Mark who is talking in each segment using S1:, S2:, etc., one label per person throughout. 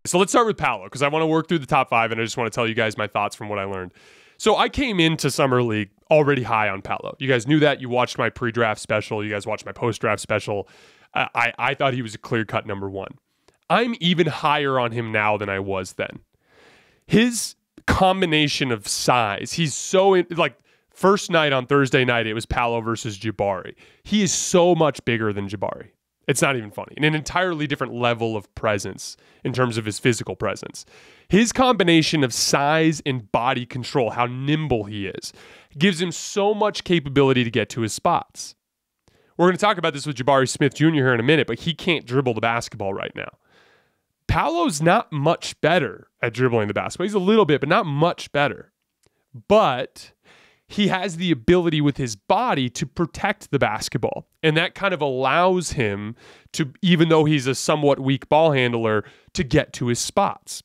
S1: So let's start with Paolo, because I want to work through the top 5, and I just want to tell you guys my thoughts from what I learned. So I came into Summer League already high on Paolo. You guys knew that. You watched my pre-draft special. You guys watched my post-draft special. I thought he was a clear-cut number 1. I'm even higher on him now than I was then. His combination of size, he's so, first night on Thursday night, it was Paolo versus Jabari. He is so much bigger than Jabari. It's not even funny. And an entirely different level of presence in terms of his physical presence. His combination of size and body control, how nimble he is, gives him so much capability to get to his spots. We're going to talk about this with Jabari Smith Jr. here in a minute, but he can't dribble the basketball right now. Paolo's not much better at dribbling the basketball. He's a little bit, but not much better. But he has the ability with his body to protect the basketball. And that kind of allows him to, even though he's a somewhat weak ball handler, to get to his spots.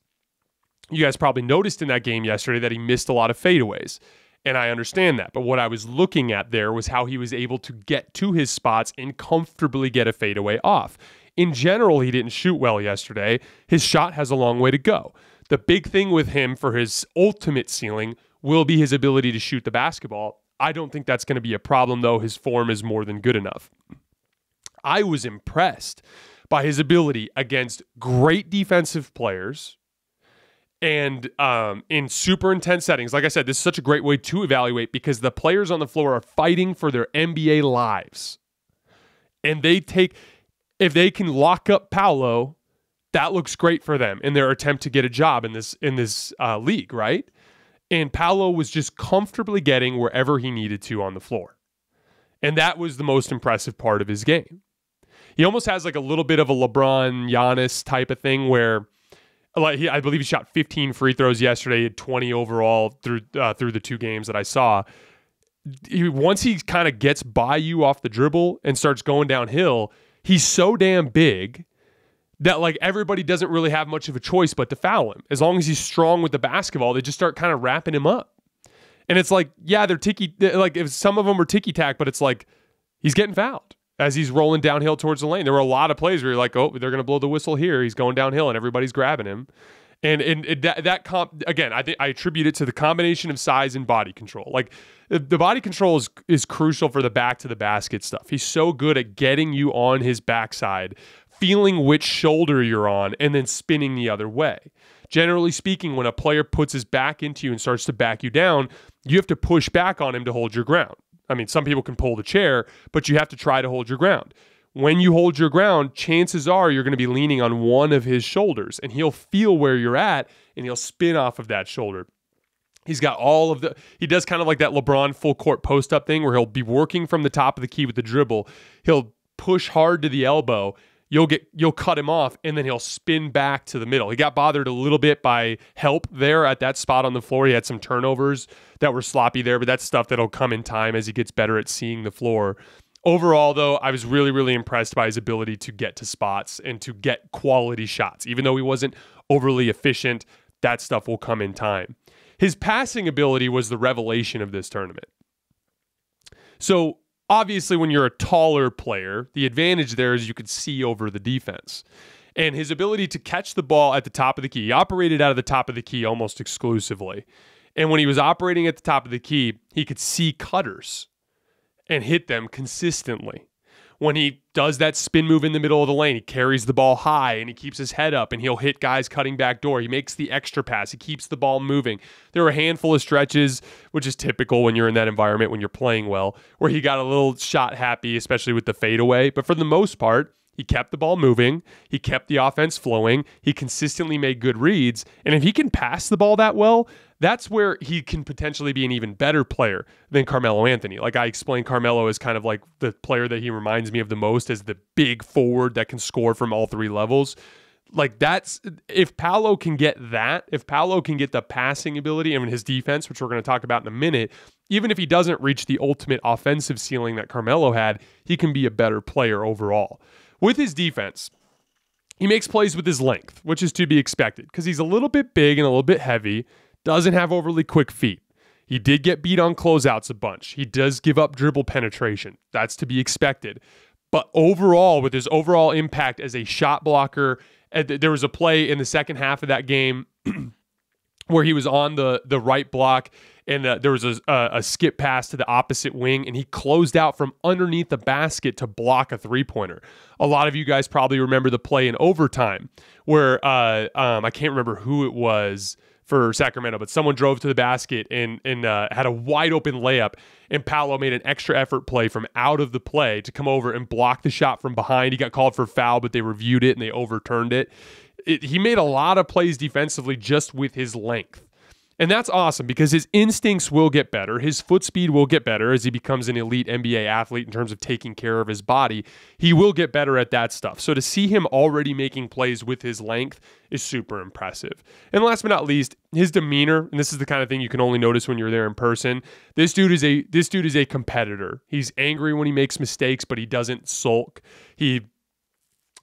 S1: You guys probably noticed in that game yesterday that he missed a lot of fadeaways. And I understand that. But what I was looking at there was how he was able to get to his spots and comfortably get a fadeaway off. In general, he didn't shoot well yesterday. His shot has a long way to go. The big thing with him for his ultimate ceiling will be his ability to shoot the basketball. I don't think that's going to be a problem, though. His form is more than good enough. I was impressed by his ability against great defensive players and in super intense settings. Like I said, this is such a great way to evaluate because the players on the floor are fighting for their NBA lives. And if they can lock up Paolo, that looks great for them in their attempt to get a job in this league, right? And Paolo was just comfortably getting wherever he needed to on the floor. And that was the most impressive part of his game. He almost has like a little bit of a LeBron, Giannis type of thing where I believe he shot 15 free throws yesterday. He had 20 overall through the 2 games that I saw. Once he kind of gets by you off the dribble and starts going downhill, he's so damn big that like everybody doesn't really have much of a choice but to foul him. As long as he's strong with the basketball, they just start kind of wrapping him up. And it's like, yeah, if some of them are ticky-tack, but it's like he's getting fouled as he's rolling downhill towards the lane. There were a lot of plays where you're like, oh, they're going to blow the whistle here. He's going downhill and everybody's grabbing him. And again, I think I attribute it to the combination of size and body control. Like the body control is crucial for the back to the basket stuff. He's so good at getting you on his backside, feeling which shoulder you're on, and then spinning the other way. Generally speaking, when a player puts his back into you and starts to back you down, you have to push back on him to hold your ground. I mean, some people can pull the chair, but you have to try to hold your ground. When you hold your ground, chances are you're going to be leaning on one of his shoulders, and he'll feel where you're at, and he'll spin off of that shoulder. He's got he does kind of like that LeBron full court post-up thing where he'll be working from the top of the key with the dribble. He'll push hard to the elbow. You'll cut him off, and then he'll spin back to the middle. He got bothered a little bit by help there at that spot on the floor. He had some turnovers that were sloppy there, but that's stuff that'll come in time as he gets better at seeing the floor. Overall, though, I was really, really impressed by his ability to get to spots and to get quality shots. Even though he wasn't overly efficient, that stuff will come in time. His passing ability was the revelation of this tournament. So, obviously, when you're a taller player, the advantage there is you could see over the defense. And his ability to catch the ball at the top of the key, he operated out of the top of the key almost exclusively. And when he was operating at the top of the key, he could see cutters and hit them consistently. When he does that spin move in the middle of the lane, he carries the ball high and he keeps his head up and he'll hit guys cutting back door. He makes the extra pass. He keeps the ball moving. There were a handful of stretches, which is typical when you're in that environment, when you're playing well, where he got a little shot happy, especially with the fadeaway. But for the most part, he kept the ball moving. He kept the offense flowing. He consistently made good reads. And if he can pass the ball that well, that's where he can potentially be an even better player than Carmelo Anthony. Like I explained, Carmelo is kind of like the player that he reminds me of the most as the big forward that can score from all 3 levels. Like if Paolo can get that, if Paolo can get the passing ability and his defense, which we're going to talk about in a minute, even if he doesn't reach the ultimate offensive ceiling that Carmelo had, he can be a better player overall. With his defense, he makes plays with his length, which is to be expected because he's a little bit big and a little bit heavy, doesn't have overly quick feet. He did get beat on closeouts a bunch. He does give up dribble penetration. That's to be expected. But overall, with his overall impact as a shot blocker There was a play in the second half of that game where he was on the right block, and there was a skip pass to the opposite wing, and he closed out from underneath the basket to block a three-pointer. A lot of you guys probably remember the play in overtime where I can't remember who it was for Sacramento, but someone drove to the basket and had a wide open layup, and Paolo made an extra effort play from out of the play to come over and block the shot from behind. He got called for foul, but they reviewed it and they overturned it. He made a lot of plays defensively just with his length. And that's awesome because his instincts will get better. His foot speed will get better as he becomes an elite NBA athlete in terms of taking care of his body. He will get better at that stuff. So to see him already making plays with his length is super impressive. And last but not least, his demeanor, and this is the kind of thing you can only notice when you're there in person. This dude is a competitor. He's angry when he makes mistakes, but he doesn't sulk. He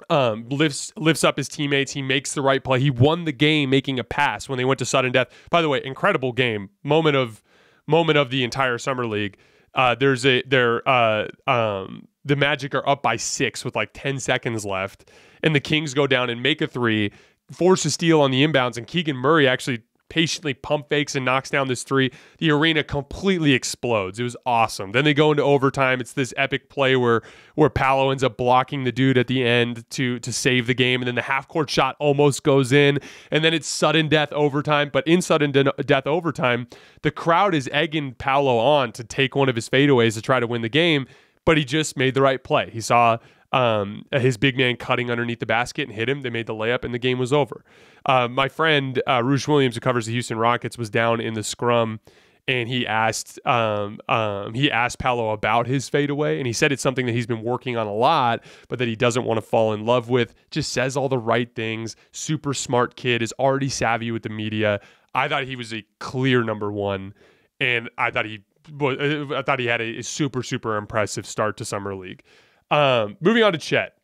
S1: lifts up his teammates. He makes the right play. He won the game making a pass when they went to sudden death. By the way, incredible game. Moment of the entire summer league. The Magic are up by 6 with like 10 seconds left, and the Kings go down and make a three, force a steal on the inbounds, and Keegan Murray actually patiently pump fakes and knocks down this three. The arena completely explodes. It was awesome. Then they go into overtime. It's this epic play where Paolo ends up blocking the dude at the end to save the game, and then the half-court shot almost goes in, and then it's sudden death overtime. But in sudden death overtime, the crowd is egging Paolo on to take one of his fadeaways to try to win the game, but he just made the right play. He saw his big man cutting underneath the basket and hit him. They made the layup, and the game was over. My friend Roosh Williams, who covers the Houston Rockets, was down in the scrum, and he asked Paolo about his fadeaway, and he said it's something that he's been working on a lot, but that he doesn't want to fall in love with. Just says all the right things. Super smart kid, is already savvy with the media. I thought he was a clear number one, and I thought he had a super, super impressive start to Summer League. Moving on to Chet.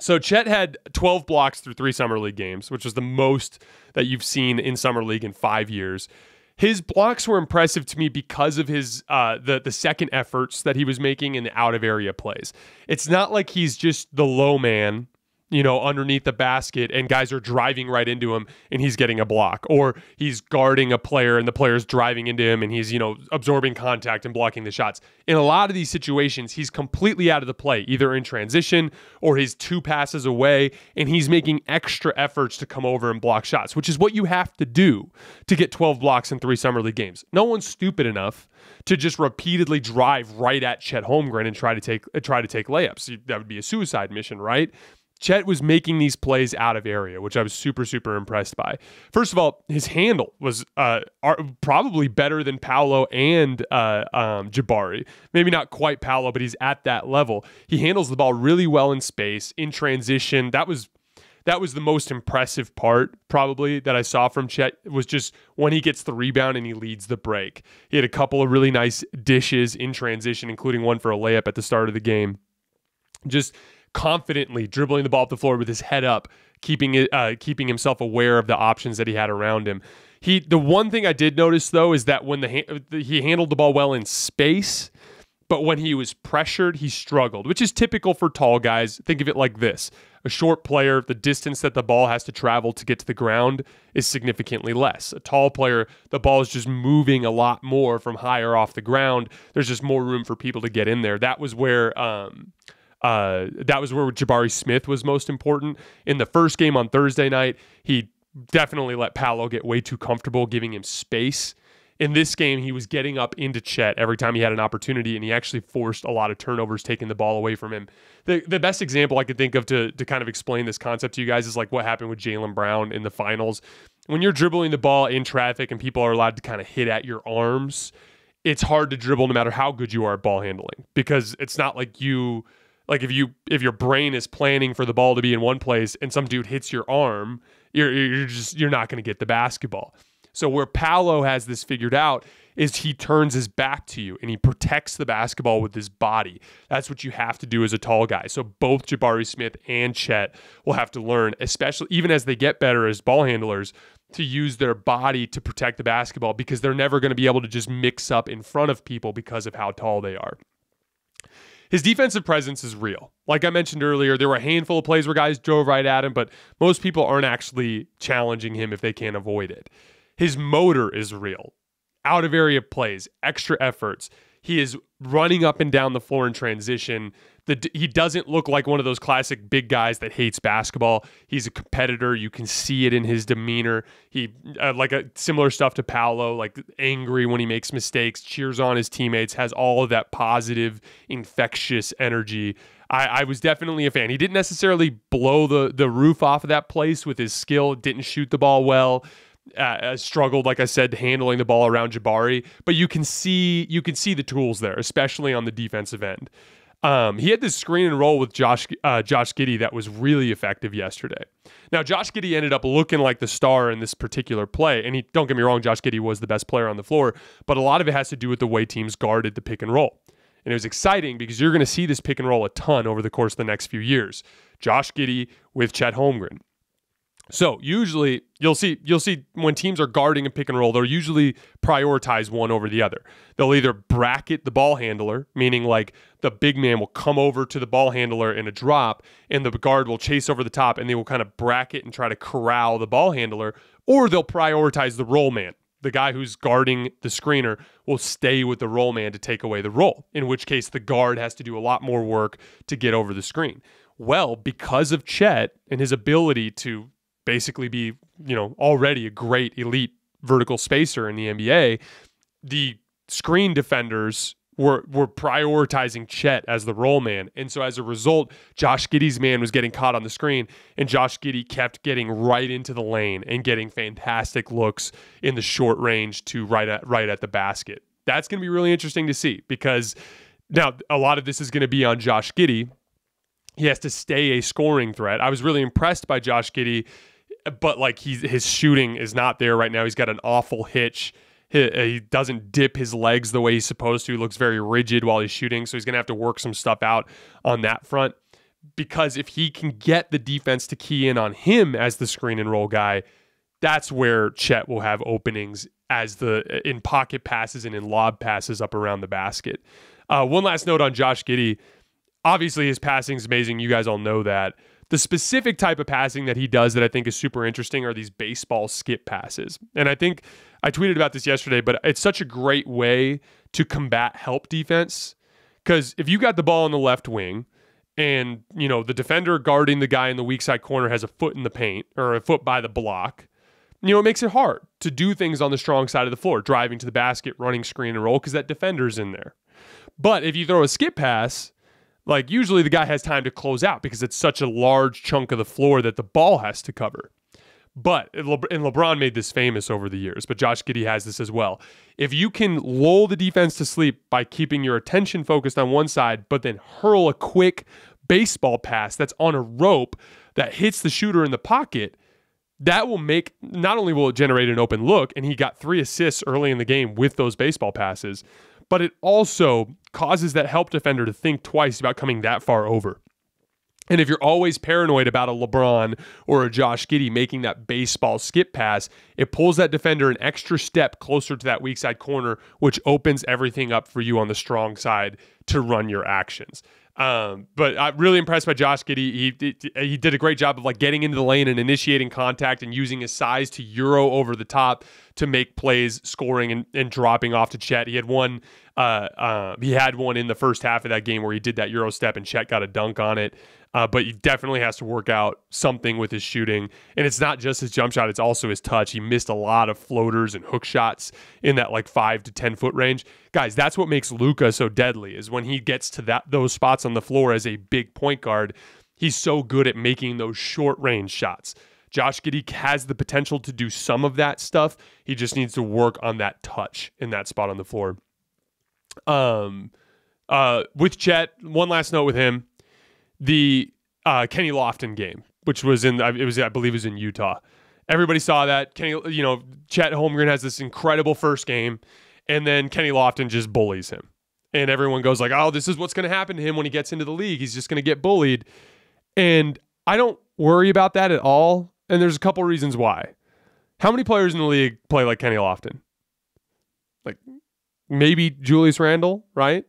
S1: So Chet had 12 blocks through 3 Summer League games, which was the most that you've seen in Summer League in 5 years. His blocks were impressive to me because of his the second efforts that he was making in the out of area plays. It's not like he's just the low man, underneath the basket and guys are driving right into him and he's getting a block, or he's guarding a player and the player's driving into him and he's, absorbing contact and blocking the shots. In a lot of these situations, he's completely out of the play, either in transition or he's 2 passes away, and he's making extra efforts to come over and block shots, which is what you have to do to get 12 blocks in 3 Summer League games. No one's stupid enough to just repeatedly drive right at Chet Holmgren and try to take layups. That would be a suicide mission, right? Chet was making these plays out of area, which I was super, super impressed by. First of all, his handle was probably better than Paolo and Jabari. Maybe not quite Paolo, but he's at that level. He handles the ball really well in space, in transition. That was the most impressive part, probably, that I saw from Chet, was just when he gets the rebound and he leads the break. He had a couple of really nice dishes in transition, including one for a layup at the start of the game. Just confidently dribbling the ball up the floor with his head up, keeping himself aware of the options that he had around him. The one thing I did notice, though, is that when he handled the ball well in space, but when he was pressured, he struggled, which is typical for tall guys. Think of it like this. A short player, the distance that the ball has to travel to get to the ground is significantly less. A tall player, the ball is just moving a lot more from higher off the ground. There's just more room for people to get in there. That was where Jabari Smith was most important. In the first game on Thursday night, he definitely let Paolo get way too comfortable, giving him space. In this game, he was getting up into Chet every time he had an opportunity, and he actually forced a lot of turnovers, taking the ball away from him. The best example I could think of to kind of explain this concept to you guys is like what happened with Jaylen Brown in the finals. When you're dribbling the ball in traffic and people are allowed to kind of hit at your arms, it's hard to dribble no matter how good you are at ball handling, because it's not like you... Like if your brain is planning for the ball to be in one place and some dude hits your arm, you're not going to get the basketball. So where Paolo has this figured out is he turns his back to you and he protects the basketball with his body. That's what you have to do as a tall guy. So both Jabari Smith and Chet will have to learn, especially even as they get better as ball handlers, to use their body to protect the basketball, because they're never going to be able to just mix up in front of people because of how tall they are. his defensive presence is real. Like I mentioned earlier, there were a handful of plays where guys drove right at him, but most people aren't actually challenging him if they can't avoid it. His motor is real. Out of area plays, extra efforts. He is running up and down the floor in transition. He doesn't look like one of those classic big guys that hates basketball. He's a competitor. You can see it in his demeanor. He similar stuff to Paolo, like angry when he makes mistakes, cheers on his teammates, has all of that positive, infectious energy. I was definitely a fan. He didn't necessarily blow the roof off of that place with his skill. Didn't shoot the ball well. Struggled, like I said, handling the ball around Jabari, but you can see the tools there, especially on the defensive end. He had this screen and roll with Josh Giddey that was really effective yesterday. Now, Josh Giddey ended up looking like the star in this particular play, and don't get me wrong, Josh Giddey was the best player on the floor, but a lot of it has to do with the way teams guarded the pick and roll. And it was exciting because you're going to see this pick and roll a ton over the course of the next few years. Josh Giddey with Chet Holmgren. So usually you'll see when teams are guarding a pick and roll, they'll usually prioritize one over the other. They'll either bracket the ball handler, meaning like the big man will come over to the ball handler in a drop and the guard will chase over the top and they will kind of bracket and try to corral the ball handler, or they'll prioritize the roll man. The guy who's guarding the screener will stay with the roll man to take away the roll, in which case the guard has to do a lot more work to get over the screen. Well, because of Chet and his ability to basically be, already a great elite vertical spacer in the NBA, the screen defenders were prioritizing Chet as the roll man. And so as a result, Josh Giddey's man was getting caught on the screen, and Josh Giddey kept getting right into the lane and getting fantastic looks in the short range to right at the basket. That's going to be really interesting to see, because now a lot of this is going to be on Josh Giddey. He has to stay a scoring threat. I was really impressed by Josh Giddey, but like his shooting is not there right now. He's got an awful hitch. He doesn't dip his legs the way he's supposed to. He looks very rigid while he's shooting, so he's going to have to work some stuff out on that front, because if he can get the defense to key in on him as the screen and roll guy, that's where Chet will have openings in pocket passes and in lob passes up around the basket. One last note on Josh Giddey. Obviously, his passing is amazing. You guys all know that. The specific type of passing that he does that I think is super interesting are these baseball skip passes. And I think I tweeted about this yesterday, but it's such a great way to combat help defense. Because if you got the ball on the left wing and, the defender guarding the guy in the weak side corner has a foot in the paint or a foot by the block, it makes it hard to do things on the strong side of the floor, driving to the basket, running screen and roll, because that defender's in there. But if you throw a skip pass, like usually the guy has time to close out because it's such a large chunk of the floor that the ball has to cover. But, and LeBron made this famous over the years, but Josh Giddey has this as well. If you can lull the defense to sleep by keeping your attention focused on one side, but then hurl a quick baseball pass that's on a rope that hits the shooter in the pocket, that will not only will it generate an open look, and he got 3 assists early in the game with those baseball passes, but it also causes that help defender to think twice about coming that far over. And if you're always paranoid about a LeBron or a Josh Giddey making that baseball skip pass, it pulls that defender an extra step closer to that weak side corner, which opens everything up for you on the strong side to run your actions. But I'm really impressed by Josh Giddey. He did a great job of like getting into the lane and initiating contact and using his size to euro over the top to make plays, scoring and dropping off to Chet. He had one in the first half of that game where he did that euro step and Chet got a dunk on it. But he definitely has to work out something with his shooting. And it's not just his jump shot, it's also his touch. He missed a lot of floaters and hook shots in that like 5 to 10 foot range. Guys, that's what makes Luka so deadly, is when he gets to those spots on the floor as a big point guard, he's so good at making those short range shots. Josh Giddey has the potential to do some of that stuff. He just needs to work on that touch in that spot on the floor. With Chet, one last note with him. The Kenny Lofton game, which was I believe it was in Utah. Everybody saw that. Chet Holmgren has this incredible first game, and then Kenny Lofton just bullies him. And everyone goes like, oh, this is what's going to happen to him when he gets into the league. He's just going to get bullied. And I don't worry about that at all. And there's a couple reasons why. How many players in the league play like Kenny Lofton? Like maybe Julius Randle, right?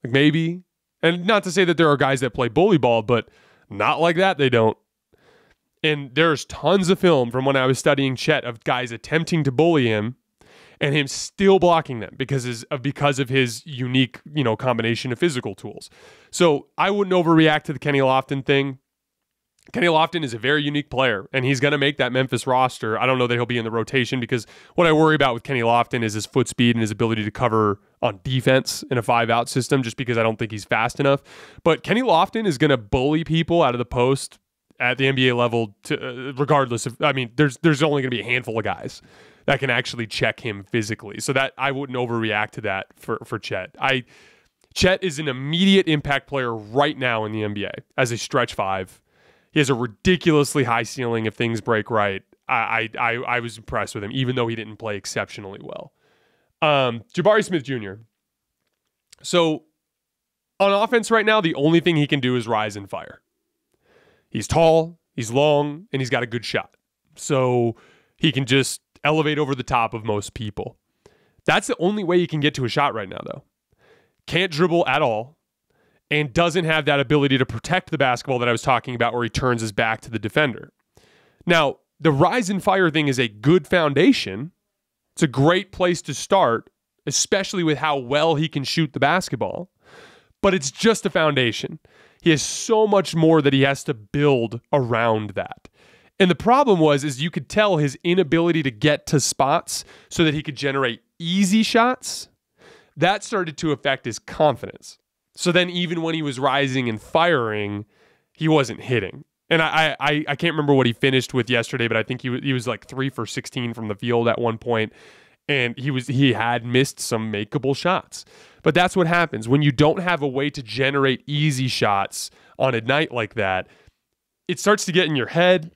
S1: Like maybe. And not to say that there are guys that play bully ball, but not like that, they don't. And there's tons of film from when I was studying Chet of guys attempting to bully him and him still blocking them because of his unique, combination of physical tools. So I wouldn't overreact to the Kenny Lofton thing. Kenny Lofton is a very unique player, and he's going to make that Memphis roster. I don't know that he'll be in the rotation because what I worry about with Kenny Lofton is his foot speed and his ability to cover on defense in a 5-out system, just because I don't think he's fast enough. But Kenny Lofton is going to bully people out of the post at the NBA level, regardless of. I mean, there's only going to be a handful of guys that can actually check him physically, so that I wouldn't overreact to that for Chet. Chet is an immediate impact player right now in the NBA as a stretch 5. He has a ridiculously high ceiling if things break right. I was impressed with him, even though he didn't play exceptionally well. Jabari Smith Jr. So on offense right now, the only thing he can do is rise and fire. He's tall, he's long, and he's got a good shot. So he can just elevate over the top of most people. That's the only way he can get to a shot right now, though. Can't dribble at all. And doesn't have that ability to protect the basketball that I was talking about where he turns his back to the defender. Now, the rise and fire thing is a good foundation. It's a great place to start, especially with how well he can shoot the basketball. But it's just a foundation. He has so much more that he has to build around that. And the problem is you could tell his inability to get to spots so that he could generate easy shots. That started to affect his confidence. So then even when he was rising and firing, he wasn't hitting. And I can't remember what he finished with yesterday, but I think he was like 3 for 16 from the field at one point, and he had missed some makeable shots. But that's what happens when you don't have a way to generate easy shots on a night like that. It starts to get in your head.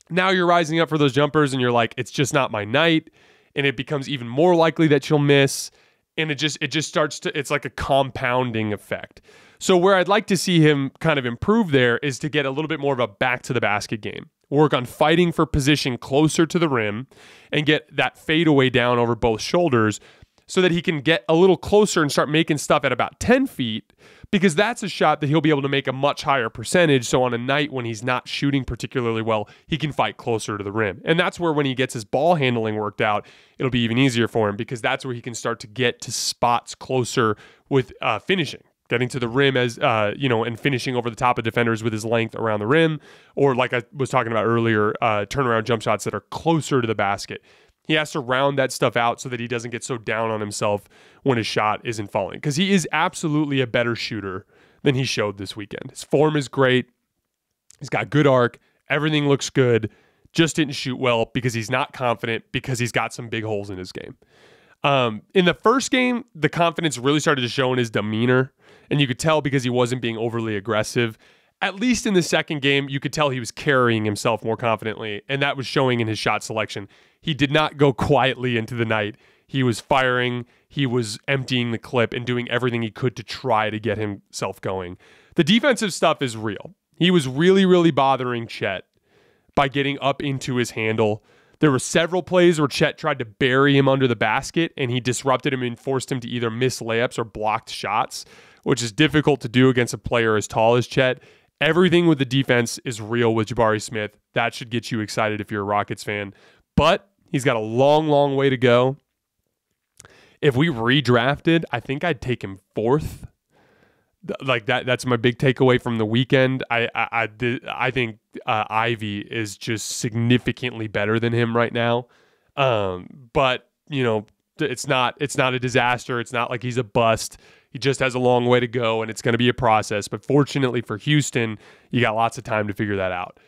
S1: Now you're rising up for those jumpers and you're like, it's just not my night, and it becomes even more likely that you'll miss. And it just starts to, it's like a compounding effect. So where I'd like to see him kind of improve there is to get a little bit more of a back to the basket game. Work on fighting for position closer to the rim and get that fadeaway down over both shoulders so that he can get a little closer and start making stuff at about 10 feet, because that's a shot that he'll be able to make a much higher percentage. So on a night when he's not shooting particularly well, he can fight closer to the rim. And that's where when he gets his ball handling worked out, it'll be even easier for him, because that's where he can start to get to spots closer with finishing. Getting to the rim and finishing over the top of defenders with his length around the rim, or like I was talking about earlier, turnaround jump shots that are closer to the basket. He has to round that stuff out so that he doesn't get so down on himself when his shot isn't falling, because he is absolutely a better shooter than he showed this weekend. His form is great. He's got good arc. Everything looks good. Just didn't shoot well because he's not confident, because he's got some big holes in his game. In the first game, the confidence really started to show in his demeanor, and you could tell because he wasn't being overly aggressive. At least in the second game, you could tell he was carrying himself more confidently, and that was showing in his shot selection. He did not go quietly into the night. He was firing, he was emptying the clip, and doing everything he could to try to get himself going. The defensive stuff is real. He was really, really bothering Chet by getting up into his handle. There were several plays where Chet tried to bury him under the basket, and he disrupted him and forced him to either miss layups or blocked shots, which is difficult to do against a player as tall as Chet. Everything with the defense is real with Jabari Smith. That should get you excited if you're a Rockets fan. But he's got a long, long way to go. If we redrafted, I think I'd take him 4th. Like that's my big takeaway from the weekend. I think Ivy is just significantly better than him right now. But it's not a disaster. It's not like he's a bust. He just has a long way to go, and it's going to be a process. But fortunately for Houston, you got lots of time to figure that out.